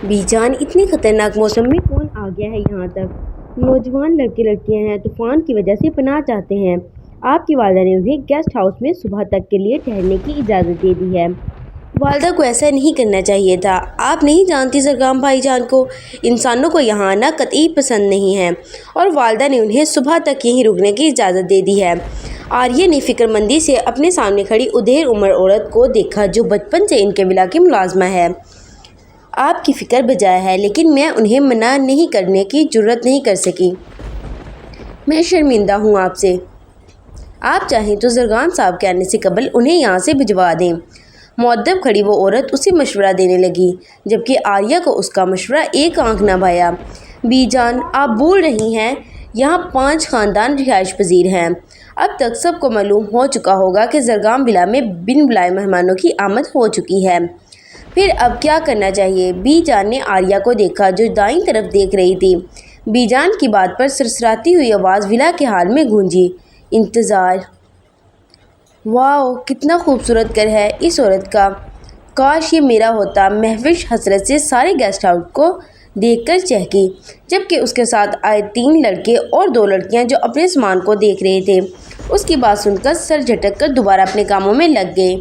Be جان، اتنی خطرناک موسم میں کون آ گیا ہے یہاں تک؟ نوجوان لڑکے لڑکیاں ہیں، طوفان کی وجہ سے پناہ چاہتے ہیں۔ آپ کی والدہ نے انہیں گیسٹ ہاؤس میں صبح تک کے لیے ٹھہرنے کی اجازت دے دی ہے۔ والدہ کو ایسا نہیں کرنا چاہیے تھا۔ آپ نہیں جانتی زرگام بھائی جان کو، انسانوں کو یہاں آنا قطعی پسند نہیں ہے، اور والدہ نے انہیں صبح تک یہیں رکنے کی اجازت دے دی ہے۔ آریہ نے فکر مندی سے اپنے سامنے کھڑی ادھیڑ عمر عورت کو دیکھا جو بچپن سے ان کے ولا کی ملازمہ ہے۔ آپ کی فکر بجائے ہے، لیکن میں انہیں منع نہیں کرنے کی جرات نہیں کر سکی۔ میں شرمندہ ہوں آپ سے۔ آپ چاہیں تو زرگان صاحب کے آنے سے قبل انہیں یہاں سے بھجوا دیں۔ مؤدب کھڑی وہ عورت اسے مشورہ دینے لگی، جبکہ آریہ کو اس کا مشورہ ایک آنکھ نہ بھایا۔ بی جان، آپ بھول رہی ہیں، یہاں 5 خاندان رہائش پذیر ہیں۔ اب تک سب کو معلوم ہو چکا ہوگا کہ زرگام ولا میں بن بلائے مہمانوں کی آمد ہو چکی ہے۔ پھر اب کیا کرنا چاہیے؟ بی جان نے آریہ کو دیکھا جو دائیں طرف دیکھ رہی تھی۔ بی جان کی بات پر سرسراتی ہوئی آواز ولا کے حال میں گونجی۔ انتظار۔ واؤ، کتنا خوبصورت گھر ہے اس عورت کا، کاش یہ میرا ہوتا۔ مہوش حسرت سے سارے گیسٹ ہاؤس کو دیکھ کر چہکی، جبکہ اس کے ساتھ آئے 3 لڑکے اور 2 لڑکیاں جو اپنے سامان کو دیکھ رہے تھے، اس کی بات سن کر سر جھٹک کر دوبارہ اپنے کاموں میں لگ گئے۔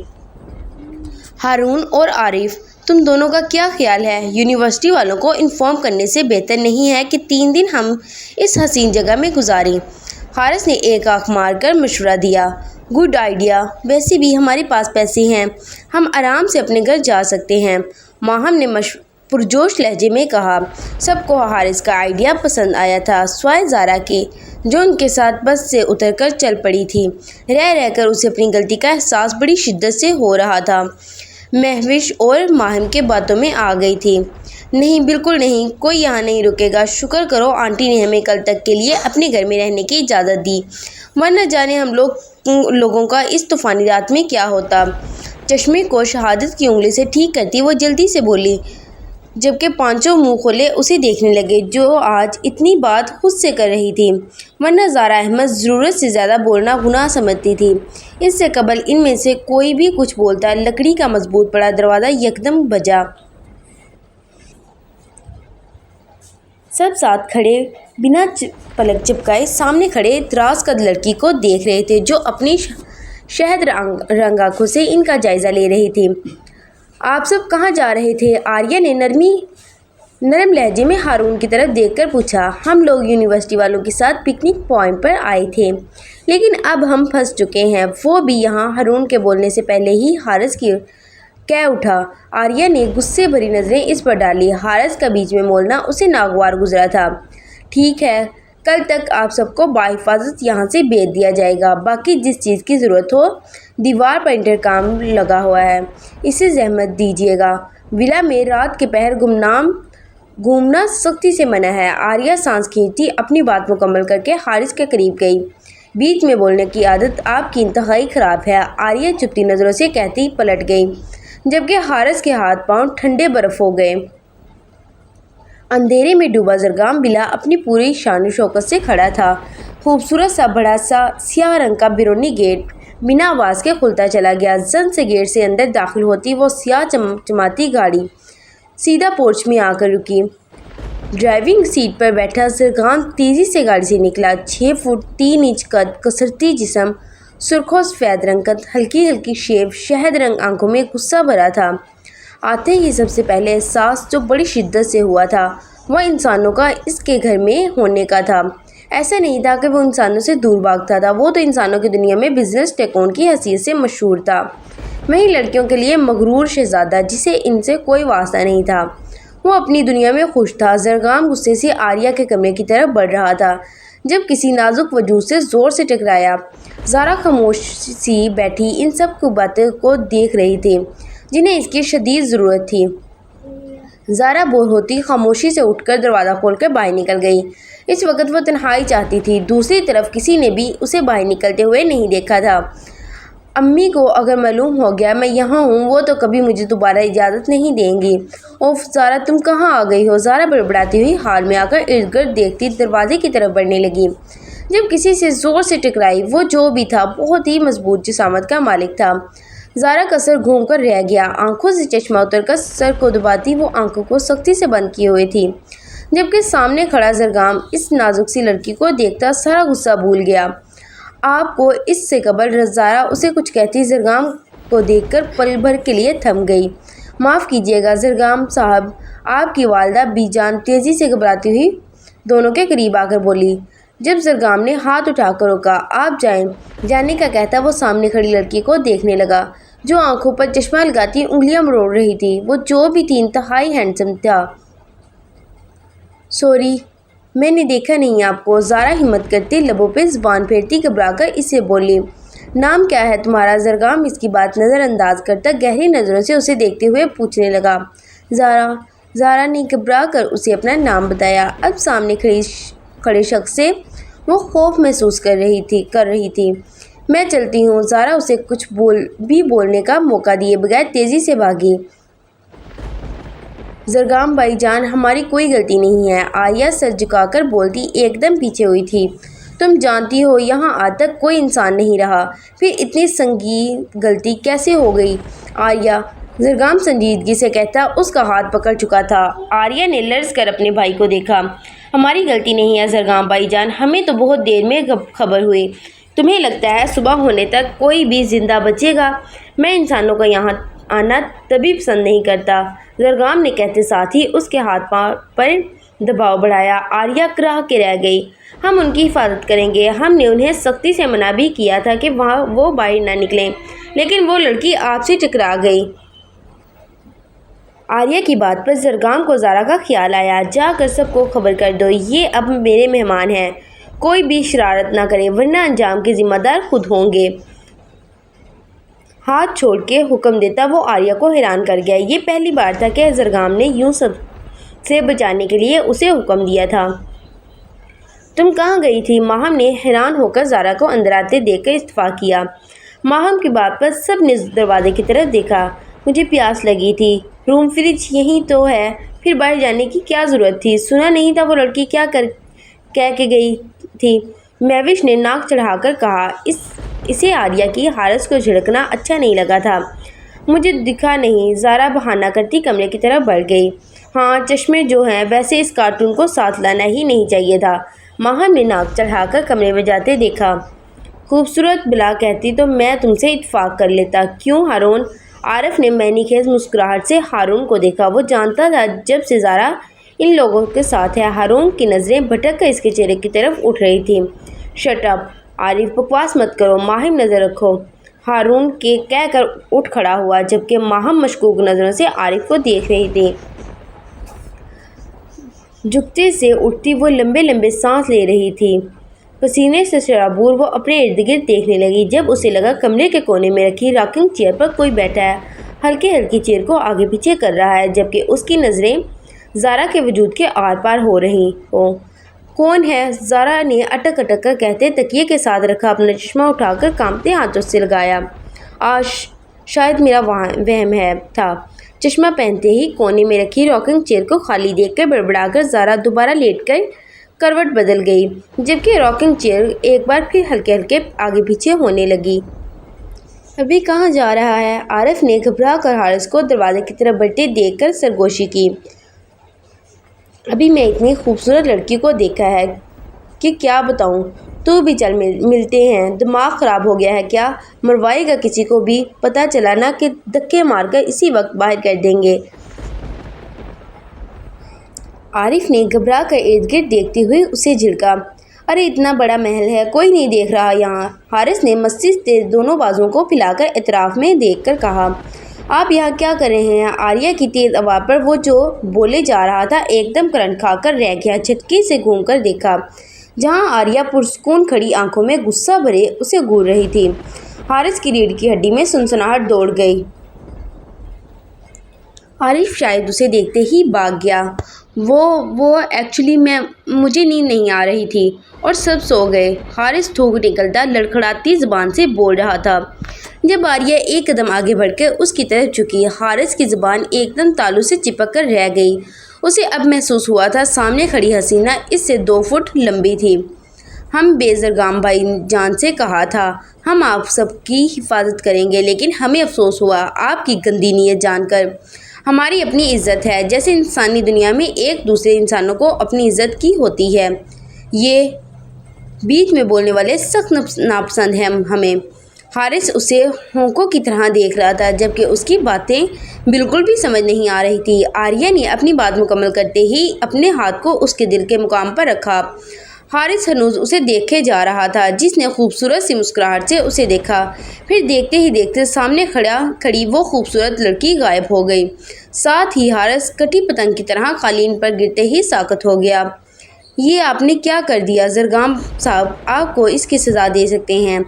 ہارون اور عارف، تم دونوں کا کیا خیال ہے؟ یونیورسٹی والوں کو انفارم کرنے سے بہتر نہیں ہے کہ 3 دن ہم اس حسین جگہ میں گزاریں؟ حارث نے ایک آنکھ مار کر مشورہ دیا۔ گڈ آئیڈیا، ویسے بھی ہمارے پاس پیسے ہیں، ہم آرام سے اپنے گھر جا سکتے ہیں، ماہم نے پرجوش لہجے میں کہا۔ سب کو حارث کا آئیڈیا پسند آیا تھا، سوائے زارا کے، جو ان کے ساتھ بس سے اتر کر چل پڑی تھی۔ رہ رہ کر اسے اپنی غلطی کا احساس بڑی شدت سے ہو رہا تھا۔ مہوش اور ماہم کے باتوں میں آ گئی تھی۔ نہیں، بالکل نہیں، کوئی یہاں نہیں رکے گا۔ شکر کرو آنٹی نے ہمیں کل تک کے لیے اپنے گھر میں رہنے کی اجازت دی، ورنہ جانے ہم لوگوں کا اس طوفانی رات میں کیا ہوتا۔ چشمے کو شہادت کی انگلی سے ٹھیک کرتی وہ جلدی سے بولی، جبکہ پانچوں منہ کھولے اسے دیکھنے لگے، جو آج اتنی بات خود سے کر رہی تھی، ورنہ زارا احمد ضرورت سے زیادہ بولنا گناہ سمجھتی تھی۔ اس سے قبل ان میں سے کوئی بھی کچھ بولتا، لکڑی کا مضبوط پڑا دروازہ یکدم بجا۔ سب ساتھ کھڑے بنا پلک جھپکائے سامنے کھڑے دراز قد لڑکی کو دیکھ رہے تھے، جو اپنی شہد رنگ آنکھوں سے ان کا جائزہ لے رہی تھی۔ آپ سب کہاں جا رہے تھے؟ آریہ نے نرم لہجے میں ہارون کی طرف دیکھ کر پوچھا۔ ہم لوگ یونیورسٹی والوں کے ساتھ پکنک پوائنٹ پر آئے تھے، لیکن اب ہم پھنس چکے ہیں۔ وہ بھی یہاں؟ ہارون کے بولنے سے پہلے ہی حارث کی کہہ اٹھا۔ آریہ نے غصے بھری نظریں اس پر ڈالی۔ حارث کا بیچ میں بولنا اسے ناگوار گزرا تھا۔ ٹھیک ہے، کل تک آپ سب کو بحفاظت یہاں سے بھیج دیا جائے گا۔ باقی جس چیز کی ضرورت ہو، دیوار پر انٹرکام لگا ہوا ہے، اسے زحمت دیجیے گا۔ ولا میں رات کے پہر گھومنا سختی سے منع ہے۔ آریہ سانس کھینچتی اپنی بات مکمل کر کے حارث کے قریب گئی۔ بیچ میں بولنے کی عادت آپ کی انتہائی خراب ہے، آریہ چپتی نظروں سے کہتی پلٹ گئی، جبکہ حارث کے ہاتھ پاؤں ٹھنڈے برف ہو گئے۔ اندھیرے میں ڈوبا زرگام ولا اپنی پوری شان و شوکت سے کھڑا تھا۔ خوبصورت سا بڑا سا سیاہ رنگ کا بیرونی گیٹ بنا آواز کے کھلتا چلا گیا۔ زن سے گیٹ سے اندر داخل ہوتی وہ سیاہ چمچماتی گاڑی سیدھا پورچ میں آ کر رکی۔ ڈرائیونگ سیٹ پر بیٹھا زرگام تیزی سے گاڑی سے نکلا۔ 6 فٹ 3 انچ قد، کسرتی جسم، سرخ و سفید رنگ قد، ہلکی ہلکی شیو، شہد رنگ آنکھوں میں غصہ بھرا تھا۔ آتے ہی سب سے پہلے احساس جو بڑی شدت سے ہوا تھا، وہ انسانوں کا اس کے گھر میں ہونے کا تھا۔ ایسا نہیں تھا کہ وہ انسانوں سے دور بھاگتا تھا، وہ تو انسانوں کی دنیا میں بزنس ٹیکون کی حیثیت سے مشہور تھا، وہیں لڑکیوں کے لیے مغرور شہزادہ جسے ان سے کوئی واسطہ نہیں تھا۔ وہ اپنی دنیا میں خوش تھا۔ زرگام غصے سے آریہ کے کمرے کی طرف بڑھ رہا تھا، جب کسی نازک وجود سے زور سے ٹکرایا۔ زارا خاموش سی بیٹھی ان سب کی باتوں کو دیکھ رہی تھی، جنہیں اس کی شدید ضرورت تھی۔ زارا بور ہوتی خاموشی سے اٹھ کر دروازہ کھول کر باہر نکل گئی۔ اس وقت وہ تنہائی چاہتی تھی۔ دوسری طرف کسی نے بھی اسے باہر نکلتے ہوئے نہیں دیکھا تھا۔ امی کو اگر معلوم ہو گیا میں یہاں ہوں، وہ تو کبھی مجھے دوبارہ اجازت نہیں دیں گی۔ اوف زارا، تم کہاں آ گئی ہو؟ زارا بڑبڑاتی ہوئی ہال میں آ کر ارد گرد دیکھتی دروازے کی طرف بڑھنے لگی، جب کسی سے زور سے ٹکرائی۔ وہ جو بھی تھا بہت ہی مضبوط جسامت کا مالک تھا، زارا کا سر گھوم کر رہ گیا، آنکھوں سے چشمہ اتر کر سر کو دباتی وہ آنکھوں کو سختی سے بند کیے ہوئے تھی، جبکہ سامنے کھڑا زرگام اس نازک سی لڑکی کو دیکھتا سارا غصہ بھول گیا۔ آپ کو اس سے قبل زارا اسے کچھ کہتی زرگام کو دیکھ کر پل بھر کے لیے تھم گئی۔ معاف کیجیے گا زرگام صاحب، آپ کی والدہ بی جان تیزی سے گھبراتی ہوئی دونوں کے قریب آ کر بولی۔ جب زرگام نے ہاتھ اٹھا کر روکا، آپ جائیں، جانے کا کہتا وہ سامنے کھڑی لڑکی کو دیکھنے لگا جو آنکھوں پر چشمہ لگاتی انگلیاں مروڑ رہی تھی۔ وہ جو بھی تھی انتہائی ہینڈسم تھا۔ سوری، میں نے دیکھا نہیں آپ کو، زارا ہمت کرتے لبوں پہ زبان پھیرتی گھبرا کر اسے بولی۔ نام کیا ہے تمہارا؟ زرگام اس کی بات نظر انداز کرتا گہری نظروں سے اسے دیکھتے ہوئے پوچھنے لگا۔ زارا نے گھبرا کر اسے اپنا نام بتایا۔ اب سامنے کھڑے شخص سے وہ خوف محسوس کر رہی تھی۔ میں چلتی ہوں۔ زارا اسے کچھ بولنے کا موقع دیے بغیر تیزی سے بھاگی۔ زرگام بھائی جان، ہماری کوئی غلطی نہیں ہے، آریہ سر جھکا کر بولتی ایک دم پیچھے ہوئی تھی۔ تم جانتی ہو یہاں آج تک کوئی انسان نہیں رہا، پھر اتنی سنگین غلطی کیسے ہو گئی؟ آریہ، زرگام سنجیدگی سے کہتا اس کا ہاتھ پکڑ چکا تھا۔ آریہ نے لرز کر اپنے بھائی کو دیکھا۔ ہماری غلطی نہیں ہے زرگام بھائی جان، ہمیں تو بہت دیر میں خبر ہوئی۔ تمہیں لگتا ہے صبح ہونے تک کوئی بھی زندہ بچے گا؟ میں انسانوں کا یہاں آنا تبھی پسند نہیں کرتا، زرگام نے کہتے ساتھ ہی اس کے ہاتھ پاؤں پر دباؤ بڑھایا۔ آریہ کراہ کے رہ گئی۔ ہم ان کی حفاظت کریں گے، ہم نے انہیں سختی سے منع بھی کیا تھا کہ وہ باہر نہ نکلیں، لیکن وہ لڑکی آپ سے ٹکرا گئی۔ آریہ کی بات پر زرگام کو زارا کا خیال آیا۔ جا کر سب کو خبر کر دو، یہ اب میرے مہمان ہیں، کوئی بھی شرارت نہ کرے ورنہ انجام کے ذمہ دار خود ہوں گے۔ ہاتھ چھوڑ کے حکم دیتا وہ آریہ کو حیران کر گیا۔ یہ پہلی بار تھا کہ زرگام نے یوں سب سے بچانے کے لیے اسے حکم دیا تھا۔ تم کہاں گئی تھی؟ ماہم نے حیران ہو کر زارا کو اندر آتے دیکھ کر اتفاق کیا۔ ماہم کی بات پر سب نے دروازے کی طرف دیکھا۔ مجھے پیاس لگی تھی، روم فریج یہیں تو ہے، پھر باہر جانے کی کیا ضرورت تھی؟ سنا نہیں تھا وہ لڑکی کیا کہہ کے گئی تھی؟ مہوش نے ناک چڑھا کر کہا۔ اسے آریہ کی حارث کو جھڑکنا اچھا نہیں لگا تھا۔ مجھے دکھا نہیں، زارا بہانہ کرتی کمرے کی طرف بڑھ گئی۔ ہاں چشمے جو ہیں، ویسے اس کارٹون کو ساتھ لانا ہی نہیں چاہیے تھا، ماہم نے ناک چڑھا کر کمرے میں جاتے دیکھا۔ خوبصورت بلا کہتی تو میں تم سے اتفاق کر لیتا۔ کیوں ہارون؟ عارف نے معنی خیز مسکراہٹ سے ہارون کو دیکھا۔ وہ جانتا تھا جب سے زارا ان لوگوں کے ساتھ ہے۔ ہارون کی نظریں بھٹک کر اس کے چہرے کی طرف اٹھ رہی تھیں۔ شٹ اپ عارف، بکواس مت کرو، ماہم نظر رکھو، ہارون کے کہہ کر اٹھ کھڑا ہوا، جبکہ ماہم مشکوک نظروں سے عارف کو دیکھ رہی تھی۔ جھکتے سے اٹھتی وہ لمبے لمبے سانس لے رہی تھی، پسینے سے سرابور۔ وہ اپنے ارد گرد دیکھنے لگی۔ جب اسے لگا کمرے کے کونے میں رکھی راکنگ چیئر پر کوئی بیٹھا ہے، ہلکی چیئر کو آگے پیچھے کر رہا ہے، جبکہ اس کی نظریں زارا کے وجود کے آر پار ہو رہی ہوں۔ کون ہے؟ زارا نے اٹک کر کہتے تکیے کے ساتھ رکھا اپنا چشمہ اٹھا کر کانپتے ہاتھوں سے لگایا۔ شاید میرا وہم تھا۔ چشمہ پہنتے ہی کونے میں رکھی راکنگ چیئر کو خالی دیکھ کر بڑبڑا کر زارا دوبارہ لیٹ کر کروٹ بدل گئی، جبکہ راکنگ چیئر ایک بار پھر ہلکے آگے پیچھے ہونے لگی۔ ابھی کہاں جا رہا ہے؟ عارف نے گھبرا کر حارث کو دروازے کی طرف بڑھتے دیکھ کر سرگوشی کی۔ ابھی میں اتنی خوبصورت لڑکی کو دیکھا ہے کہ کیا بتاؤں، تو بھی چل ملتے ہیں۔ دماغ خراب ہو گیا ہے کیا؟ مروائے گا کسی کو بھی پتہ چلا نا کہ دھکے مار کر اسی وقت باہر کر دیں گے۔ عارف نے گھبرا کر ارد گرد دیکھتے ہوئے اسے جھڑکا۔ ارے اتنا بڑا محل ہے، کوئی نہیں دیکھ رہا یہاں؟ حارث نے مستی سے دونوں بازوؤں کو پھیلا کر اطراف میں دیکھ کر کہا۔ آپ یہاں کیا کر رہے ہیں؟ آریہ کی تیز آواز پر وہ جو بولے جا رہا تھا ایک دم کرنٹ کھا کر رہ گیا۔ جھٹکے سے گھوم کر دیکھا، جہاں آریہ پرسکون کھڑی آنکھوں میں غصہ بھرے اسے گھور رہی تھی۔ حارث کی ریڑھ کی ہڈی میں سنسناہٹ دوڑ گئی۔ عارف شاید اسے دیکھتے ہی بھاگ گیا۔ وہ ایکچولی مجھے نیند نہیں آ رہی تھی اور سب سو گئے، حارث تھوک نکلتا لڑکھڑاتی زبان سے بول رہا تھا۔ جب آریہ ایک قدم آگے بڑھ کر اس کی طرف جھکی، حارث کی زبان ایک دم تالو سے چپک کر رہ گئی۔ اسے اب محسوس ہوا تھا سامنے کھڑی حسینہ اس سے 2 فٹ لمبی تھی۔ ہم بے زرگام بھائی جان سے کہا تھا ہم آپ سب کی حفاظت کریں گے، لیکن ہمیں افسوس ہوا آپ کی گندی نیت جان کر۔ ہماری اپنی عزت ہے، جیسے انسانی دنیا میں ایک دوسرے انسانوں کو اپنی عزت کی ہوتی ہے۔ یہ بیچ میں بولنے والے سخت ناپسند ہیں ہمیں۔ حارث اسے ہونکوں کی طرح دیکھ رہا تھا، جبکہ اس کی باتیں بالکل بھی سمجھ نہیں آ رہی تھی۔ آریہ نے اپنی بات مکمل کرتے ہی اپنے ہاتھ کو اس کے دل کے مقام پر رکھا۔ حارث ہنوز اسے دیکھے جا رہا تھا، جس نے خوبصورت سی مسکراہٹ سے اسے دیکھا۔ پھر دیکھتے ہی دیکھتے سامنے کھڑی وہ خوبصورت لڑکی غائب ہو گئی۔ ساتھ ہی حارث کٹی پتنگ کی طرح قالین پر گرتے ہی ساکت ہو گیا۔ یہ آپ نے کیا کر دیا زرگام صاحب، آپ کو اس کی سزا دے سکتے ہیں۔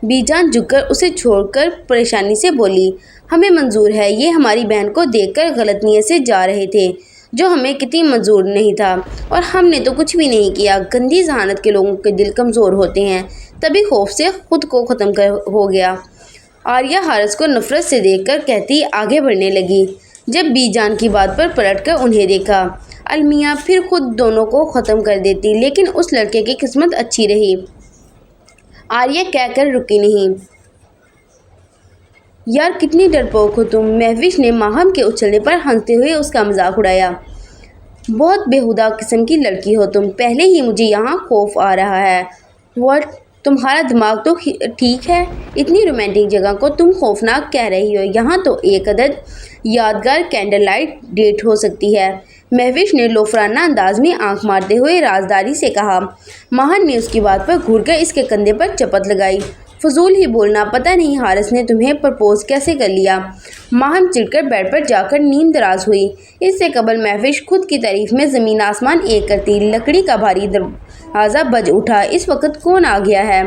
بی جان جھک کر اسے چھوڑ کر پریشانی سے بولی، ہمیں منظور ہے، یہ ہماری بہن کو دیکھ کر غلط نیت سے جا رہے تھے، جو ہمیں کتنی منظور نہیں تھا، اور ہم نے تو کچھ بھی نہیں کیا۔ گندی ذہانت کے لوگوں کے دل کمزور ہوتے ہیں، تبھی خوف سے خود کو ختم ہو گیا۔ آریہ حارث کو نفرت سے دیکھ کر کہتی آگے بڑھنے لگی۔ جب بی جان کی بات پر پلٹ کر انہیں دیکھا، المیاں پھر خود دونوں کو ختم کر دیتی، لیکن اس لڑکے کی قسمت اچھی رہی۔ آریہ کہہ کر رکی نہیں، یار کتنی ڈرپوک ہو تم۔ مہوش نے ماہم کے اچھلنے پر ہنستے ہوئے اس کا مذاق اڑایا۔ بہت بےہودہ قسم کی لڑکی ہو تم، پہلے ہی مجھے یہاں خوف آ رہا ہے۔ واٹ، تمہارا دماغ تو ٹھیک ہے؟ اتنی رومانٹک جگہ کو تم خوفناک کہہ رہی ہو؟ یہاں تو ایک عدد یادگار کینڈل لائٹ ڈیٹ ہو سکتی ہے۔ مہوش نے لوفرانہ انداز میں آنکھ مارتے ہوئے رازداری سے کہا۔ ماہن نے اس کی بات پر گھور کر اس کے کندھے پر چپت لگائی۔ فضول ہی بولنا، پتہ نہیں حارث نے تمہیں پرپوز کیسے کر لیا۔ ماہم چڑھ کر بیڈ پر جا کر نیند دراز ہوئی۔ اس سے قبل مہوش خود کی تعریف میں زمین آسمان ایک کرتی۔ لکڑی کا بھاری دروازہ بج اٹھا۔ اس وقت کون آ گیا ہے؟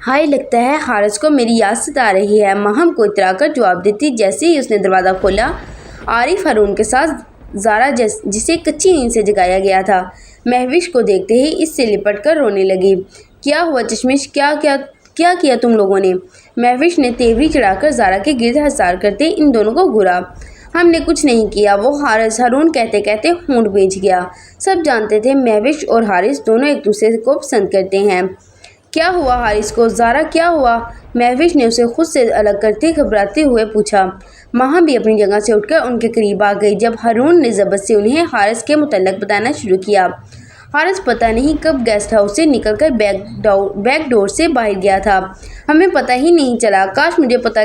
ہائے، لگتا ہے حارث کو میری یاد ستا رہی ہے، ماہم کو اترا کر جواب دیتی۔ جیسے ہی اس نے دروازہ کھولا، عارف ہارون کے ساتھ زارا، جسے کچی نیند سے جگایا گیا تھا، مہوش کو دیکھتے ہی اس سے لپٹ کر رونے لگی۔ کیا ہوا چشمش، کیا کیا تم لوگوں نے؟ مہوش نے تیوری چڑھا کر زارا کے گرد حصار کرتے ان دونوں کو گھورا۔ ہم نے کچھ نہیں کیا، وہ حارث، ہارون کہتے کہتے ہونٹ بھیج گیا۔ سب جانتے تھے مہوش اور حارث دونوں ایک دوسرے کو پسند کرتے ہیں۔ کیا ہوا حارث کو؟ زارا کیا ہوا؟ مہوش نے اسے خود سے الگ کرتے گھبراتے ہوئے پوچھا۔ ماہم بھی اپنی جگہ سے اٹھ کر ان کے قریب آ گئی، جب ہارون نے ضبط سے انہیں حارث کے متعلق بتانا شروع کیا۔ حارث پتہ نہیں کب گیسٹ ہاؤس سے نکل کر بیک ڈور سے باہر گیا تھا، ہمیں پتہ ہی نہیں چلا۔ کاش مجھے پتہ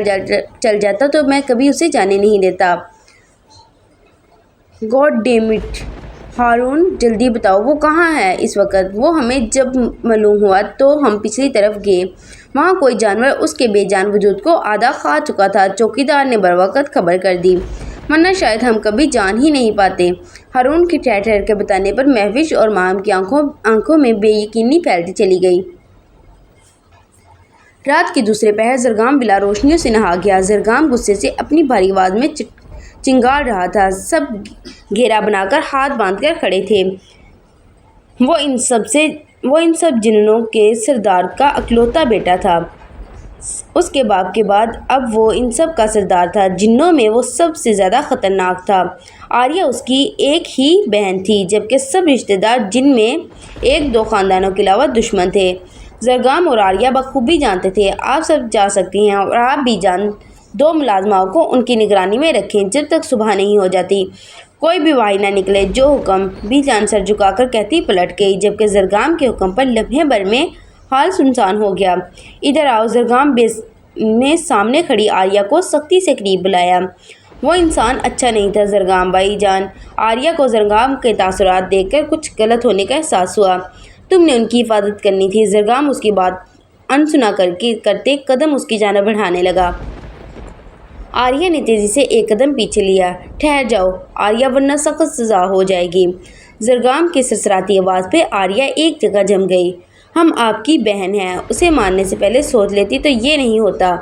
چل جاتا تو میں کبھی اسے جانے نہیں دیتا۔ God dam it! ہارون جلدی بتاؤ وہ کہاں ہے اس وقت؟ وہ ہمیں جب معلوم ہوا تو ہم پچھلی طرف گئے، وہاں کوئی جانور اس کے بے جان وجود کو آدھا کھا چکا تھا۔ چوکیدار نے بروقت خبر کر دی، ورنہ شاید ہم کبھی جان ہی نہیں پاتے۔ ہارون کے ٹھہر ٹھہر کے بتانے پر مہوش اور ماہم کی آنکھوں میں بے یقینی پھیلتی چلی گئی۔ رات کے دوسرے پہر زرگام بلا روشنیوں سے نہا گیا۔ زرگام غصے سے اپنی بھاری آواز میں چنگاڑ رہا تھا۔ سب گھیرا بنا کر ہاتھ باندھ کر کھڑے تھے۔ وہ ان سب جنوں کے سردار کا اکلوتا بیٹا تھا۔ اس کے باپ کے بعد اب وہ ان سب کا سردار تھا۔ جنوں میں وہ سب سے زیادہ خطرناک تھا۔ آریہ اس کی ایک ہی بہن تھی، جبکہ سب رشتہ دار جن میں ایک دو خاندانوں کے علاوہ دشمن تھے۔ زرگام اور آریہ بخوبی جانتے تھے۔ آپ سب جا سکتی ہیں، اور آپ بھی جان دو ملازماؤں کو ان کی نگرانی میں رکھیں جب تک صبح نہیں ہو جاتی۔ کوئی بھی باہر نہ نکلے، جو حکم۔ بی جان سر جھکا کر کہتی پلٹ گئی، جبکہ زرگام کے حکم پر لمحے بھر میں حال سنسان ہو گیا۔ ادھر آؤ! زرگام نے سامنے کھڑی آریہ کو سختی سے قریب بلایا۔ وہ انسان اچھا نہیں تھا زرگام بھائی جان۔ آریہ کو زرگام کے تاثرات دیکھ کر کچھ غلط ہونے کا احساس ہوا۔ تم نے ان کی حفاظت کرنی تھی۔ زرگام اس کی بات انسنا کرتے قدم اس کی جانب بڑھانے لگا۔ آریہ نے تیزی سے ایک قدم پیچھے لیا۔ ٹھہر جاؤ آریہ، ورنہ سخت سزا ہو جائے گی۔ زرگام کی سرسراتی آواز پہ آریہ ایک جگہ جم گئی۔ ہم آپ کی بہن ہیں، اسے مارنے سے پہلے سوچ لیتی تو یہ نہیں ہوتا۔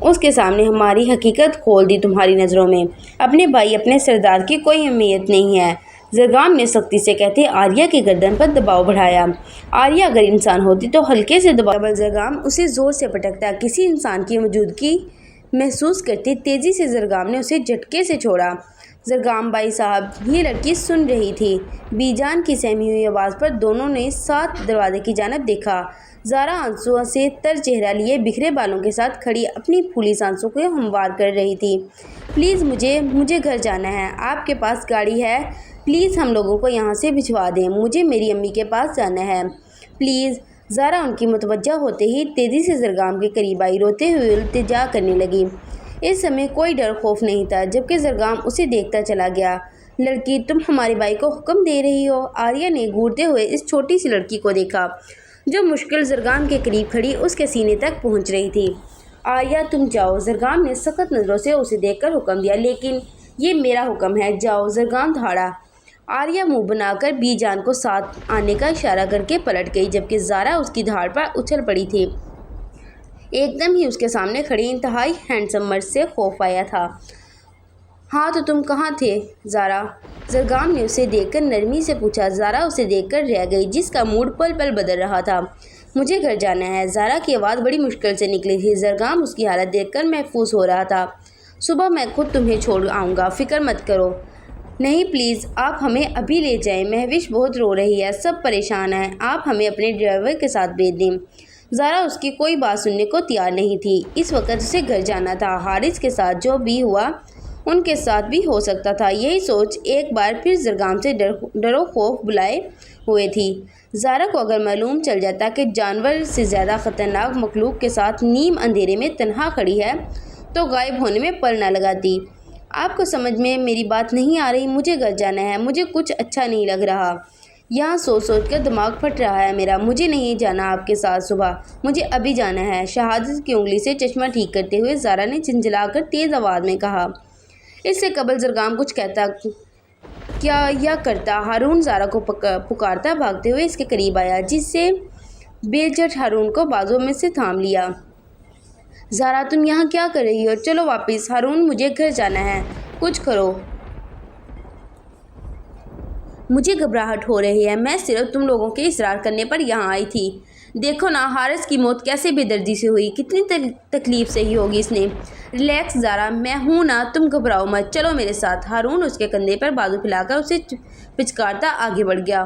اس کے سامنے ہماری حقیقت کھول دی تمہاری نظروں میں۔ اپنے بھائی، اپنے سردار کی کوئی اہمیت نہیں ہے۔ زرگام نے سختی سے کہتے آریہ کی گردن پر دباؤ بڑھایا۔ آریہ اگر انسان ہوتی تو ہلکے سے دباؤ زرگام اسے زور سے پٹکتا، کسی انسان کی موجودگی محسوس کرتی۔ تیزی سے زرگام نے اسے جھٹکے سے چھوڑا۔ زرگام بھائی صاحب، یہ لڑکی سن رہی تھی۔ بی جان کی سہمی ہوئی آواز پر دونوں نے ساتھ دروازے کی جانب دیکھا۔ زارا آنسوؤں سے تر چہرہ لیے بکھرے بالوں کے ساتھ کھڑی اپنی پھولی سانسوں کو ہموار کر رہی تھی۔ پلیز مجھے گھر جانا ہے۔ آپ کے پاس گاڑی ہے؟ پلیز ہم لوگوں کو یہاں سے بھجوا دیں۔ مجھے میری امی کے پاس جانا ہے، پلیز۔ زارا ان کی متوجہ ہوتے ہی تیزی سے زرگام کے قریب آئی، روتے ہوئے التجا کرنے لگی۔ اس سمے کوئی ڈر خوف نہیں تھا، جبکہ زرگام اسے دیکھتا چلا گیا۔ لڑکی، تم ہمارے بھائی کو حکم دے رہی ہو؟ آریہ نے گھورتے ہوئے اس چھوٹی سی لڑکی کو دیکھا جو مشکل زرگام کے قریب کھڑی اس کے سینے تک پہنچ رہی تھی۔ آریہ تم جاؤ، زرگام نے سخت نظروں سے اسے دیکھ کر حکم دیا۔ لیکن یہ میرا حکم ہے، جاؤ، زرگام دھاڑا۔ آریہ منہ بنا کر بی جان کو ساتھ آنے کا اشارہ کر کے پلٹ گئی، جبکہ زارا اس کی دھاڑ پر اچھل پڑی تھی۔ ایک دم ہی اس کے سامنے کھڑی انتہائی ہینڈسم مرد سے خوف آیا تھا۔ ہاں تو تم کہاں تھے زارا؟ زرگام نے اسے دیکھ کر نرمی سے پوچھا۔ زارا اسے دیکھ کر رہ گئی، جس کا موڈ پل پل بدل رہا تھا۔ مجھے گھر جانا ہے۔ زارا کی آواز بڑی مشکل سے نکلی تھی۔ زرگام اس کی حالت دیکھ کر محفوظ ہو رہا تھا۔ صبح میں خود تمہیں چھوڑ آؤں گا، فکر مت کرو۔ نہیں پلیز، آپ ہمیں ابھی لے جائیں، مہوش بہت رو رہی ہے، سب پریشان ہیں، آپ ہمیں اپنے ڈرائیور کے ساتھ بھیج دیں۔ زارا اس کی کوئی بات سننے کو تیار نہیں تھی۔ اس وقت اسے گھر جانا تھا۔ حارث کے ساتھ جو بھی ہوا ان کے ساتھ بھی ہو سکتا تھا، یہی سوچ ایک بار پھر زرگام سے ڈر و خوف بلائے ہوئے تھی۔ زارا کو اگر معلوم چل جاتا کہ جانور سے زیادہ خطرناک مخلوق کے ساتھ نیم اندھیرے میں تنہا کھڑی ہے تو غائب ہونے میں پل نہ لگاتی۔ آپ کو سمجھ میں میری بات نہیں آ رہی؟ مجھے گھر جانا ہے، مجھے کچھ اچھا نہیں لگ رہا، یہاں سوچ سوچ کر دماغ پھٹ رہا ہے میرا۔ مجھے نہیں جانا آپ کے ساتھ صبح، مجھے ابھی جانا ہے۔ شہادت کی انگلی سے چشمہ ٹھیک کرتے ہوئے زارا نے جھنجھلا کر تیز آواز میں کہا۔ اس سے قبل زرگام کچھ کہتا کیا یا کرتا، ہارون زارا کو پکارتا بھاگتے ہوئے اس کے قریب آیا، جس سے بے جھٹ ہارون کو بازو میں سے تھام لیا۔ زارا تم یہاں کیا کر رہی ہو؟ چلو واپس۔ ہارون مجھے گھر جانا ہے، کچھ کرو۔ مجھے گھبراہٹ ہو رہی ہے، میں صرف تم لوگوں کے اصرار کرنے پر یہاں آئی تھی۔ دیکھو نا حارث کی موت کیسے بے دردی سے ہوئی، کتنی تکلیف سہی ہوگی اس نے۔ ریلیکس زارا، میں ہوں نا، تم گھبراؤ مت، چلو میرے ساتھ۔ ہارون اس کے کندھے پر بازو پھیلا کر اسے پچکارتا آگے بڑھ گیا۔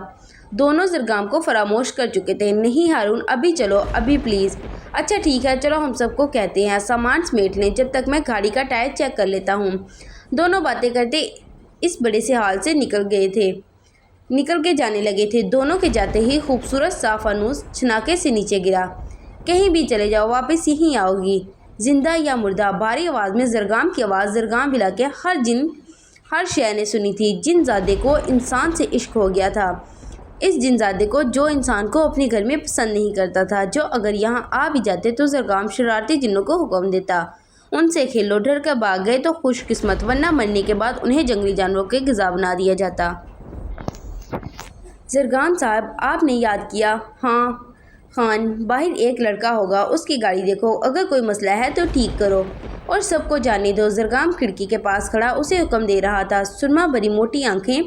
دونوں زرگام کو فراموش کر چکے تھے۔ نہیں ہارون، ابھی چلو، ابھی پلیز۔ اچھا ٹھیک ہے، چلو ہم سب کو کہتے ہیں، سامان سمیٹ لیں، جب تک میں گاڑی کا ٹائر چیک کر لیتا ہوں۔ دونوں باتیں کرتے اس بڑے سے ہال سے نکل کے جانے لگے تھے۔ دونوں کے جاتے ہی خوبصورت سا فانوس چھناکے سے نیچے گرا۔ کہیں بھی چلے جاؤ، واپس یہیں آؤ گی، زندہ یا مردہ؟ بھاری آواز میں زرگام کی آواز زرگام بلا کے ہر شے نے سنی تھی۔ جن زادے کو انسان سے عشق ہو گیا تھا، اس جن زادے کو جو انسان کو اپنے گھر میں پسند نہیں کرتا تھا، جو اگر یہاں آ بھی جاتے تو زرگام شرارتی جنوں کو حکم دیتا ان سے کھیلو، ڈر کر بھاگ گئے تو خوش قسمت، ورنہ مرنے کے بعد انہیں جنگلی جانوروں کے غذا بنا دیا جاتا۔ زرگام صاحب، آپ نے یاد کیا؟ ہاں خان، باہر ایک لڑکا ہوگا، اس کی گاڑی دیکھو، اگر کوئی مسئلہ ہے تو ٹھیک کرو اور سب کو جانے دو۔ زرگام کھڑکی کے پاس کھڑا اسے حکم دے رہا تھا۔ سرما بھری موٹی آنکھیں،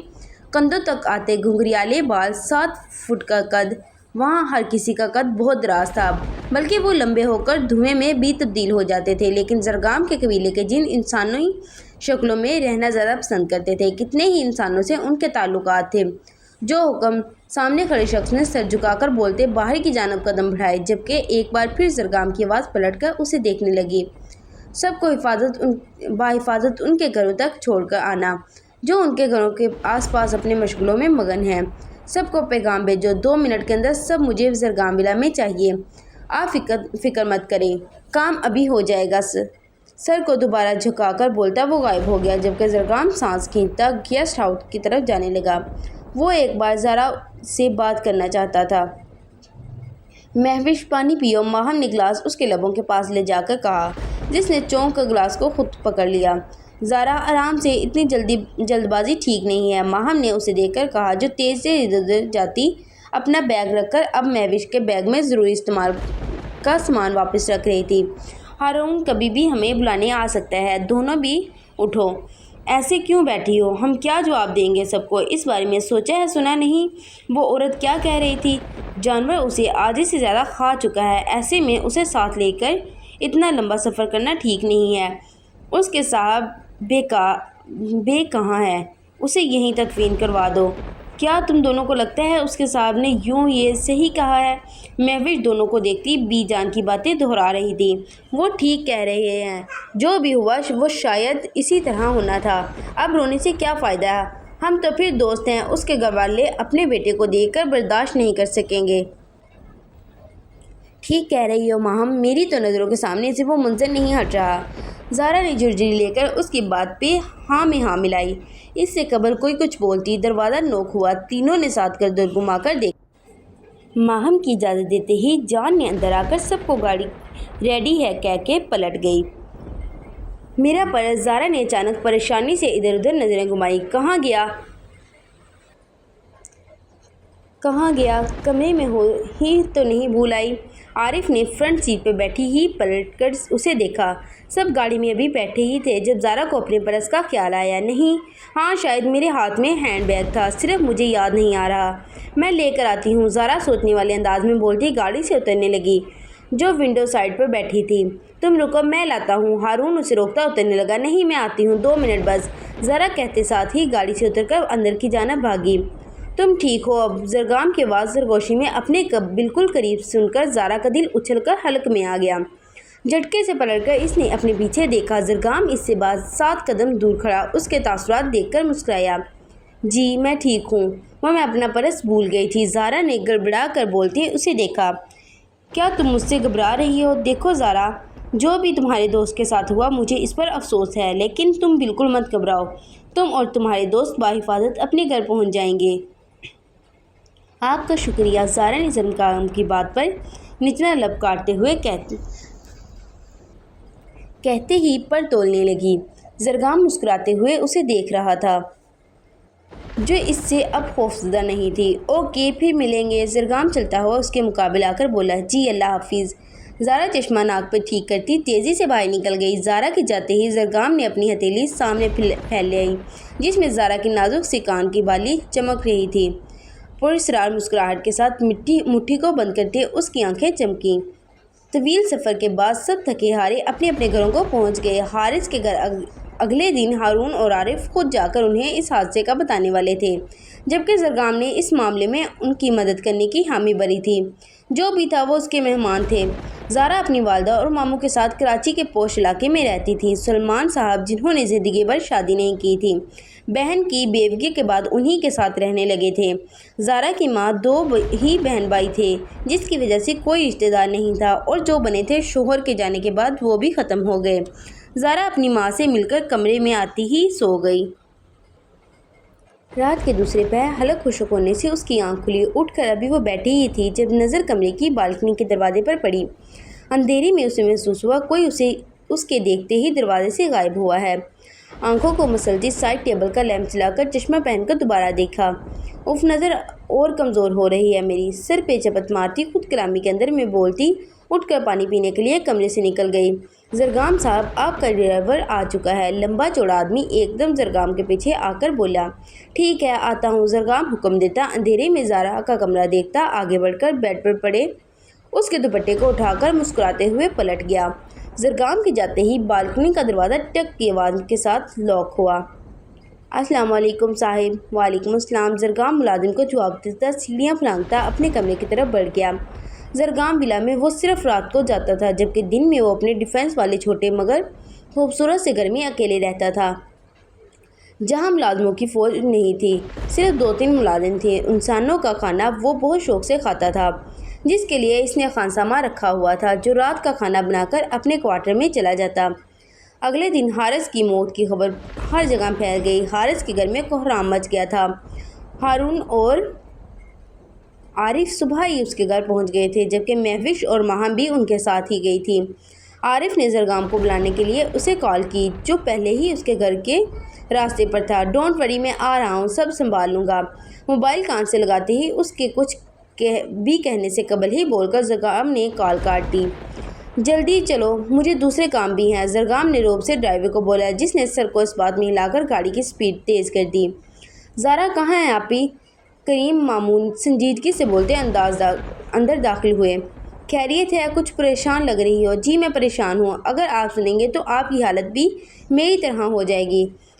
کندھوں تک آتے گھنگریالے بال، 7 فٹ کا قد۔ وہاں ہر کسی کا قد بہت دراز تھا، بلکہ وہ لمبے ہو کر دھویں میں بھی تبدیل ہو جاتے تھے۔ لیکن زرگام کے قبیلے کے جن انسانی شکلوں میں رہنا زیادہ پسند کرتے تھے، کتنے ہی انسانوں سے ان کے تعلقات تھے۔ جو حکم سامنے کھڑے شخص نے سر جھکا کر بولتے باہر کی جانب قدم بڑھائے، جبکہ ایک بار پھر زرگام کی آواز پلٹ کر اسے دیکھنے لگی۔ سب کو بحفاظت ان کے گھروں تک چھوڑ کر آنا، جو ان کے گھروں کے آس پاس اپنے مشغلوں میں مگن ہیں۔ سب کو پیغام بھیجو، 2 منٹ کے اندر سب مجھے زرگام ولا میں چاہیے۔ آپ فکر مت کریں، کام ابھی ہو جائے گا۔ سر کو دوبارہ جھکا کر بولتا وہ غائب ہو گیا، جبکہ زرگام سانس کھینچتا گیسٹ ہاؤس کی طرف جانے لگا۔ وہ ایک بار زارا سے بات کرنا چاہتا تھا۔ مہوش پانی پیو، ماہم نے گلاس اس کے لبوں کے پاس لے جا کر کہا، جس نے چونک کر گلاس کو خود پکڑ لیا۔ زارا آرام سے، اتنی جلد بازی ٹھیک نہیں ہے، ماہم نے اسے دیکھ کر کہا، جو تیز سے ادھر جاتی اپنا بیگ رکھ کر اب مہوش کے بیگ میں ضروری استعمال کا سامان واپس رکھ رہی تھی۔ ہارون کبھی بھی ہمیں بلانے آ سکتا ہے، دونوں بھی اٹھو، ایسے کیوں بیٹھی ہو؟ ہم کیا جواب دیں گے سب کو؟ اس بارے میں سوچا ہے؟ سنا نہیں وہ عورت کیا کہہ رہی تھی؟ جانور اسے آدھے سے زیادہ کھا چکا ہے، ایسے میں اسے ساتھ لے کر اتنا لمبا سفر کرنا ٹھیک نہیں ہے۔ اس کے صاحب بے کا بے کہاں ہے، اسے یہیں تدفین کروا دو۔ کیا تم دونوں کو لگتا ہے اس کے صاحب نے یوں یہ صحیح کہا ہے؟ مہوش دونوں کو دیکھتی بی جان کی باتیں دہرا رہی تھی۔ وہ ٹھیک کہہ رہے ہیں، جو بھی ہوا وہ شاید اسی طرح ہونا تھا، اب رونے سے کیا فائدہ ہے، ہم تو پھر دوست ہیں۔ اس کے گھر والے اپنے بیٹے کو دیکھ کر برداشت نہیں کر سکیں گے۔ ٹھیک کہہ رہی ہو ماہم، میری تو نظروں کے سامنے سے وہ منظر نہیں ہٹ رہا۔ زارا نے جھرجھری لے کر اس کی بات پہ ہاں میں ہاں ملائی۔ اس سے قبل کوئی کچھ بولتی، دروازہ نوک ہوا، تینوں نے ساتھ کر دور گھما کر دیکھا۔ ماہم کی اجازت دیتے ہی جان نے اندر آ کر سب کو گاڑی ریڈی ہے کہہ کے پلٹ گئی۔ میرا پرس؟ زارا نے اچانک پریشانی سے ادھر ادھر نظریں گھمائی۔ کہاں گیا؟ کمرے میں ہی تو نہیں بھول آئی؟ عارف نے فرنٹ سیٹ پہ بیٹھی ہی پلٹ کر اسے دیکھا۔ سب گاڑی میں ابھی بیٹھے ہی تھے جب زارا کو اپنے پرس کا خیال آیا۔ نہیں، ہاں شاید میرے ہاتھ میں ہینڈ بیگ تھا، صرف مجھے یاد نہیں آ رہا۔ میں لے کر آتی ہوں، زارا سوچنے والے انداز میں بولتی گاڑی سے اترنے لگی جو ونڈو سائڈ پر بیٹھی تھی۔ تم رکو، میں لاتا ہوں۔ ہارون اسے روکتا اترنے لگا۔ نہیں میں آتی ہوں، 2 منٹ بس، زارا کہتے ساتھ ہی گاڑی سے اتر کر اندر کی جانب بھاگی۔ تم ٹھیک ہو اب؟ زرگام کی آواز سرگوشی میں اپنے بالکل قریب سن کر زارا کا دل اچھل کر حلق میں آ گیا۔ جھٹکے سے پلٹ کر اس نے اپنے پیچھے دیکھا، زرگام اس سے بعد 7 قدم دور کھڑا اس کے تاثرات دیکھ کر مسکرایا۔ جی میں ٹھیک ہوں، وہ میں اپنا پرس بھول گئی تھی، زارا نے گڑبڑا کر بولتے اسے دیکھا۔ کیا تم مجھ سے گھبرا رہی ہو؟ دیکھو زارا، جو بھی تمہارے دوست کے ساتھ ہوا مجھے اس پر افسوس ہے، لیکن تم بالکل مت گھبراؤ، تم اور تمہارے دوست بحفاظت اپنے گھر پہنچ جائیں گے۔ آپ کا شکریہ، زارا نے زرگام کی بات پر نچلا لب کاٹتے ہوئے کہتے ہی پر تولنے لگی۔ زرگام مسکراتے ہوئے اسے دیکھ رہا تھا جو اس سے اب خوفزدہ نہیں تھی۔ اوکے پھر ملیں گے، زرگام چلتا ہوا اس کے مقابل آ کر بولا۔ جی اللہ حافظ۔ زارا چشمہ ناک پر ٹھیک کرتی تیزی سے باہر نکل گئی۔ زارا کے جاتے ہی زرگام نے اپنی ہتھیلی سامنے پھیل لی جس میں زارا کی نازک سی کان کی بالی چمک رہی تھی۔ پراسرار مسکراہٹ کے ساتھ مٹھی کو بند کرتے اس کی آنکھیں چمکیں۔ طویل سفر کے بعد سب تھکے ہارے اپنے اپنے گھروں کو پہنچ گئے۔ حارث کے گھر اگلے دن ہارون اور عارف خود جا کر انہیں اس حادثے کا بتانے والے تھے، جبکہ زرگام نے اس معاملے میں ان کی مدد کرنے کی حامی بھری تھی۔ جو بھی تھا وہ اس کے مہمان تھے۔ زارا اپنی والدہ اور ماموں کے ساتھ کراچی کے پوش علاقے میں رہتی تھی۔ سلمان صاحب جنہوں نے زندگی بھر شادی نہیں کی تھی، بہن کی بیوگی کے بعد انہی کے ساتھ رہنے لگے تھے۔ زارا کی ماں 2 ہی بہن بھائی تھے جس کی وجہ سے کوئی رشتہ دار نہیں تھا، اور جو بنے تھے شوہر کے جانے کے بعد وہ بھی ختم ہو گئے۔ زارا اپنی ماں سے مل کر کمرے میں آتی ہی سو گئی۔ رات کے دوسرے پہر حلق خشک ہونے سے اس کی آنکھ کھلی۔ اٹھ کر ابھی وہ بیٹھی ہی تھی جب نظر کمرے کی بالکنی کے دروازے پر پڑی۔ اندھیرے میں اسے محسوس ہوا کوئی اسے اس کے دیکھتے ہی دروازے سے غائب ہوا ہے۔ آنکھوں کو مسلتی سائڈ ٹیبل کا لیمپ جلا کر چشمہ پہن کر دوبارہ دیکھا۔ اف نظر اور کمزور ہو رہی ہے میری، سر پہ چپت مارتی خود کلامی کے اندر میں بولتی اٹھ کر پانی پینے کے لیے کمرے سے نکل گئی۔ زرگام صاحب آپ کا ڈرائیور آ چکا ہے، لمبا چوڑا آدمی ایک دم زرگام کے پیچھے آ کر بولا۔ ٹھیک ہے آتا ہوں، زرگام حکم دیتا اندھیرے میں زارا کا کمرہ دیکھتا آگے بڑھ کر بیڈ پر پڑے اس کے دوپٹے کو اٹھا کر مسکراتے ہوئے پلٹ گیا۔ زرگام کے جاتے ہی بالکنی کا دروازہ ٹک کی آواز کے ساتھ لاک ہوا۔ السلام علیکم صاحب۔ وعلیکم السلام۔ زرگام ملازم کو جواب دیتا سیڑھیاں پھلانگتا اپنے کمرے کی طرف بڑھ گیا۔ زرگام ولا میں وہ صرف رات کو جاتا تھا، جبکہ دن میں وہ اپنے ڈیفنس والے چھوٹے مگر خوبصورت سے گھر میں اکیلے رہتا تھا، جہاں ملازموں کی فوج نہیں تھی، صرف 2-3 ملازم تھے۔ انسانوں کا کھانا وہ بہت شوق سے کھاتا تھا، جس کے لیے اس نے خانسامہ رکھا ہوا تھا جو رات کا کھانا بنا کر اپنے کوارٹر میں چلا جاتا۔ اگلے دن حارث کی موت کی خبر ہر جگہ پھیل گئی۔ حارث کے گھر میں کوہرام مچ گیا تھا۔ ہارون اور عارف صبح ہی اس کے گھر پہنچ گئے تھے، جبکہ مہوش اور ماہم بھی ان کے ساتھ ہی گئی تھی۔ عارف نے زرگام کو بلانے کے لیے اسے کال کی جو پہلے ہی اس کے گھر کے راستے پر تھا۔ ڈونٹ وری، میں آ رہا ہوں، سب سنبھال لوں گا۔ موبائل کان سے لگاتے ہی اس کے کچھ بھی کہنے سے قبل ہی بول کر زرگام نے کال کاٹ دی۔ جلدی چلو، مجھے دوسرے کام بھی ہیں، زرگام نے روب سے ڈرائیور کو بولا، جس نے سر کو اس بات میں ہلا کر گاڑی کی سپیڈ تیز کر دی۔ زارا کہاں ہے آپی؟ کریم مامون سنجیدگی سے بولتے اندر داخل ہوئے۔ خیریت ہے؟ کچھ پریشان لگ رہی ہو؟ جی میں پریشان ہوں، اگر آپ سنیں گے تو آپ کی حالت بھی میری طرح ہو جائے گی۔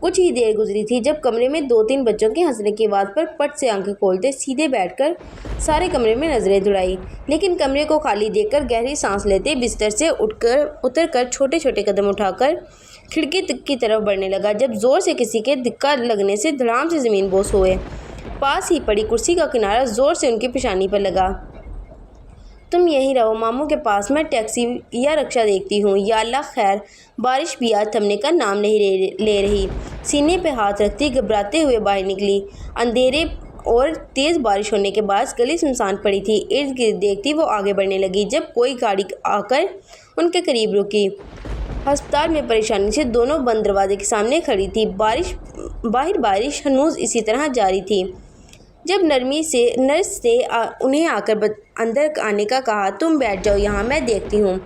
کچھ ہی دیر گزری تھی جب کمرے میں 2-3 بچوں کے ہنسنے کی آواز پر پٹ سے آنکھیں کھولتے سیدھے بیٹھ کر سارے کمرے میں نظریں دوڑائی، لیکن کمرے کو خالی دیکھ کر گہری سانس لیتے بستر سے اتر کر چھوٹے چھوٹے قدم اٹھا کر کھڑکی کی طرف بڑھنے لگا، جب زور سے کسی کے دھکا لگنے سے دھڑام سے زمین بوس ہوئے۔ پاس ہی پڑی کرسی کا کنارہ زور سے ان کی پیشانی پر لگا۔ تم یہیں رہو ماموں کے پاس، میں ٹیکسی یا رکشہ دیکھتی ہوں۔ یا اللہ خیر۔ بارش بھی آج تھمنے کا نام نہیں لے رہی۔ سینے پہ ہاتھ رکھتی گھبراتے ہوئے باہر نکلی۔ اندھیرے اور تیز بارش ہونے کے باعث گلی سنسان پڑی تھی۔ ارد گرد دیکھتی وہ آگے بڑھنے لگی جب کوئی گاڑی آ کر ان کے قریب رکی۔ ہسپتال میں پریشانی سے دونوں بند دروازے کے سامنے کھڑی تھی۔ باہر بارش ہنوز اسی طرح جاری تھی۔ جب نرس سے انہیں آ کر اندر آنے کا کہا، تم بیٹھ جاؤ یہاں، میں دیکھتی ہوں۔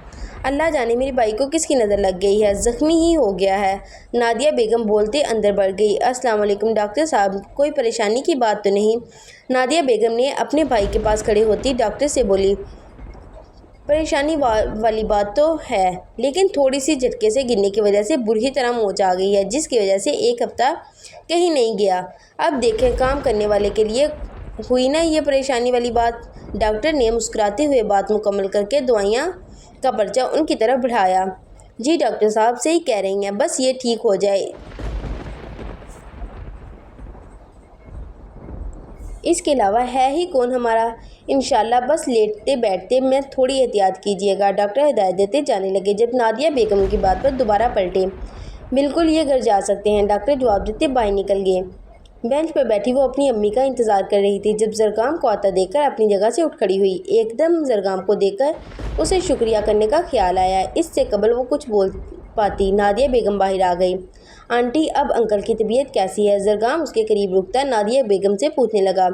اللہ جانے میری بائی کو کس کی نظر لگ گئی ہے، زخمی ہی ہو گیا ہے، نادیہ بیگم بولتے اندر بڑھ گئی۔ السلام علیکم ڈاکٹر صاحب، کوئی پریشانی کی بات تو نہیں؟ نادیہ بیگم نے اپنے بھائی کے پاس کھڑی ہوتی ڈاکٹر سے بولی۔ پریشانی والی بات تو ہے، لیکن تھوڑی سی جھٹکے سے گرنے کی وجہ سے بری طرح موچ آ گئی ہے، جس کی وجہ سے 1 ہفتہ کہیں نہیں گیا۔ اب دیکھیں کام کرنے والے کے لیے ہوئی نا یہ پریشانی والی بات۔ ڈاکٹر نے مسکراتے ہوئے بات مکمل کر کے دوائیاں کا پرچہ ان کی طرف بڑھایا۔ جی ڈاکٹر صاحب صحیح کہہ رہی ہیں، بس یہ ٹھیک ہو جائے، اس کے علاوہ ہے ہی کون ہمارا، انشاءاللہ بس لیٹتے بیٹھتے میں تھوڑی احتیاط کیجیے گا، ڈاکٹر ہدایت دیتے جانے لگے جب نادیہ بیگم کی بات پر دوبارہ پلٹے۔ بالکل یہ گھر جا سکتے ہیں، ڈاکٹر جواب دیتے باہر نکل گئے۔ بینچ پر بیٹھی وہ اپنی امی کا انتظار کر رہی تھی جب زرگام کو آتا دیکھ کر اپنی جگہ سے اٹھ کھڑی ہوئی۔ ایک دم زرگام کو دیکھ کر اسے شکریہ کرنے کا خیال آیا، اس سے قبل وہ کچھ بول پاتی۔ نادیہ بیگم باہر آ گئی۔ آنٹی اب انکل کی طبیعت کیسی ہے؟ زرگام اس کے قریب رکتا نادیہ بیگم سے پوچھنے لگا۔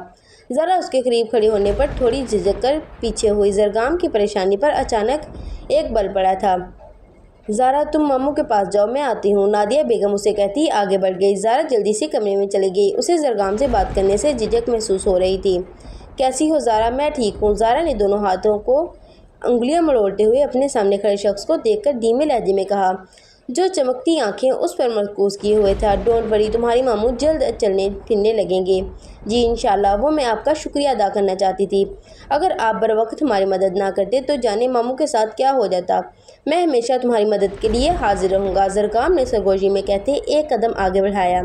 ذرا اس کے قریب کھڑی ہونے پر تھوڑی جھجک کر پیچھے ہوئی۔ زرگام کی پریشانی پر اچانک ایک بل پڑا تھا۔ زارا تم ماموں کے پاس جاؤ، میں آتی ہوں، نادیہ بیگم اسے کہتی آگے بڑھ گئی۔ زارا جلدی سے کمرے میں چلی گئی، اسے زرگام سے بات کرنے سے جھجک محسوس ہو رہی تھی۔ کیسی ہو زارا؟ میں ٹھیک ہوں، زارا نے دونوں ہاتھوں کو انگلیاں مڑوڑتے ہوئے اپنے سامنے کھڑے شخص کو دیکھ کر دھیمے لہجے میں کہا، جو چمکتی آنکھیں اس پر مرکوز کیے ہوئے تھا۔ ڈونٹ وری، تمہاری ماموں جلد چلنے پھرنے لگیں گے۔ جی انشاءاللہ، وہ میں آپ کا شکریہ ادا کرنا چاہتی تھی، اگر آپ بر وقت ہماری مدد نہ کرتے تو جانے ماموں کے ساتھ کیا ہو جاتا۔ میں ہمیشہ تمہاری مدد کے لیے حاضر رہوں گا، زرگام نے سرگوشی میں کہتے ایک قدم آگے بڑھایا۔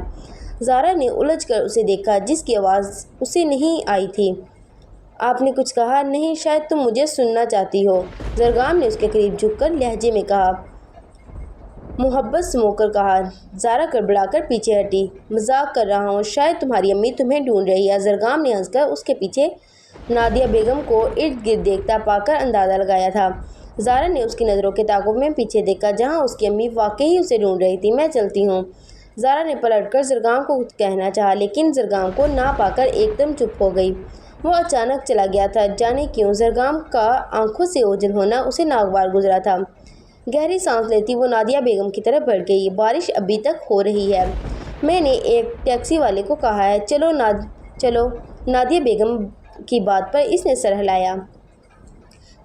زارا نے الجھ کر اسے دیکھا، جس کی آواز اسے نہیں آئی تھی۔ آپ نے کچھ کہا؟ نہیں، شاید تم مجھے سننا چاہتی ہو، زرگام نے اس کے قریب جھک کر لہجے میں کہا، محبت سمو کر کہا۔ زارا گڑبڑا کر پیچھے ہٹی۔ مذاق کر رہا ہوں، شاید تمہاری امی تمہیں ڈھونڈ رہی ہے، زرگام نے ہنس کر اس کے پیچھے نادیہ بیگم کو ارد گرد دیکھتا پا کر اندازہ لگایا تھا۔ زارا نے اس کی نظروں کے تعاقب میں پیچھے دیکھا جہاں اس کی امی واقعی اسے ڈھونڈ رہی تھی۔ میں چلتی ہوں، زارا نے پلٹ کر زرگام کو کچھ کہنا چاہا، لیکن زرگام کو نہ پا کر ایک دم چپ ہو گئی۔ وہ اچانک چلا گیا تھا، جانے کیوں؟ زرگام کا آنکھوں سے اوجھل ہونا اسے ناگوار گزرا تھا۔ گہری سانس لیتی وہ نادیہ بیگم کی طرف بڑھ گئی۔ بارش ابھی تک ہو رہی ہے، میں نے ایک ٹیکسی والے کو کہا ہے، چلو نادیہ بیگم کی بات پر اس نے سر ہلایا۔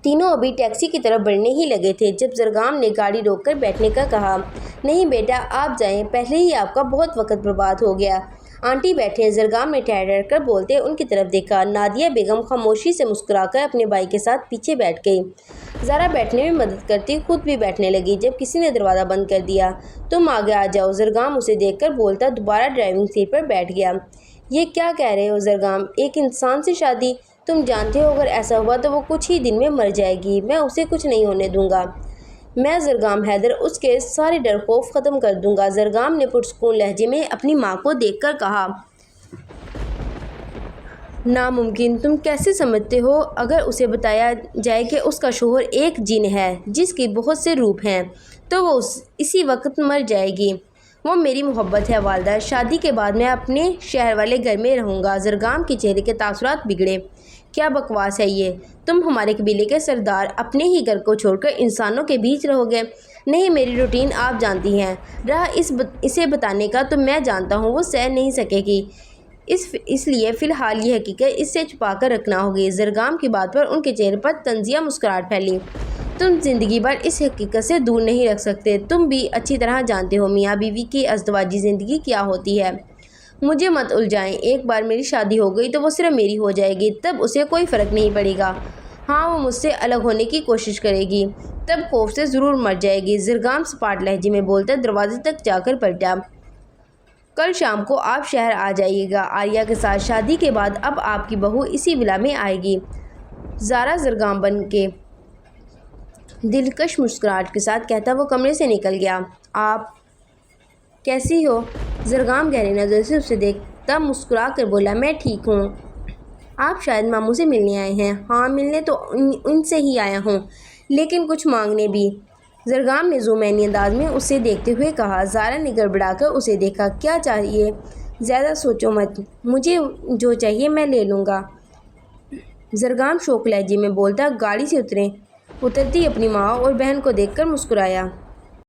تینوں ابھی ٹیکسی کی طرف بڑھنے ہی لگے تھے جب زرگام نے گاڑی روک کر بیٹھنے کا کہا۔ نہیں بیٹا، آپ جائیں، پہلے ہی آپ کا بہت وقت برباد ہو گیا۔ آنٹی بیٹھیں، زرگام نے ٹھہر کر بولتے ان کی طرف دیکھا۔ نادیہ بیگم خاموشی سے مسکرا کر اپنے بھائی کے ساتھ پیچھے بیٹھ گئی۔ زارا بیٹھنے میں مدد کرتی خود بھی بیٹھنے لگی جب کسی نے دروازہ بند کر دیا۔ تم آگے آ جاؤ، زرگام اسے دیکھ کر بولتا دوبارہ ڈرائیونگ سیٹ پر بیٹھ گیا۔ یہ کیا کہہ رہے ہو زرگام، ایک انسان سے شادی؟ تم جانتے ہو اگر ایسا ہوا تو وہ کچھ ہی دن میں مر جائے گی، میں اسے کچھ نہیں ہونے دوں گا، میں زرگام حیدر اس کے سارے ڈر خوف ختم کر دوں گا، زرگام نے پرسکون لہجے میں اپنی ماں کو دیکھ کر کہا۔ ناممکن، تم کیسے سمجھتے ہو؟ اگر اسے بتایا جائے کہ اس کا شوہر ایک جن ہے جس کی بہت سے روپ ہیں تو وہ اسی وقت مر جائے گی۔ وہ میری محبت ہے والدہ، شادی کے بعد میں اپنے شہر والے گھر میں رہوں گا۔ زرگام کے چہرے کے تاثرات بگڑے۔ کیا بکواس ہے یہ، تم ہمارے قبیلے کے سردار اپنے ہی گھر کو چھوڑ کر انسانوں کے بیچ رہو گے؟ نہیں، میری روٹین آپ جانتی ہیں، رہا اسے بتانے کا تو میں جانتا ہوں وہ سہ نہیں سکے گی، اس لیے فی الحال یہ حقیقت اس سے چھپا کر رکھنا ہوگی۔ زرگام کی بات پر ان کے چہرے پر طنزیہ مسکراہٹ پھیلی۔ تم زندگی بھر اس حقیقت سے دور نہیں رکھ سکتے۔ تم بھی اچھی طرح جانتے ہو میاں بیوی کی ازدواجی زندگی کیا ہوتی ہے۔ مجھے مت الجھائیں، ایک بار میری شادی ہو گئی تو وہ صرف میری ہو جائے گی، تب اسے کوئی فرق نہیں پڑے گا۔ ہاں، وہ مجھ سے الگ ہونے کی کوشش کرے گی، تب خوف سے ضرور مر جائے گی۔ زرگام سپاٹ لہجے میں بولتا دروازے تک جا کر پلٹا۔ کل شام کو آپ شہر آ جائیے گا آریہ کے ساتھ۔ شادی کے بعد اب آپ کی بہو اسی ولا میں آئے گی۔ زارا زرگام بن کے دلکش مسکراہٹ کے ساتھ کہتا وہ کمرے سے نکل گیا۔ آپ کیسی ہو؟ زرگام گہری نظر سے اسے دیکھتا مسکرا کر بولا، میں ٹھیک ہوں۔ آپ شاید ماموں سے ملنے آئے ہیں۔ ہاں، ملنے تو ان سے ہی آیا ہوں، لیکن کچھ مانگنے بھی۔ زرگام نے ذومعنی انداز میں اسے دیکھتے ہوئے کہا۔ زارا نے گڑبڑا کر اسے دیکھا۔ کیا چاہیے؟ زیادہ سوچو مت، مجھے جو چاہیے میں لے لوں گا۔ زرگام شوق لہجے میں بولتا۔ گاڑی سے اترتے اپنی ماں اور بہن کو دیکھ کر مسکرایا۔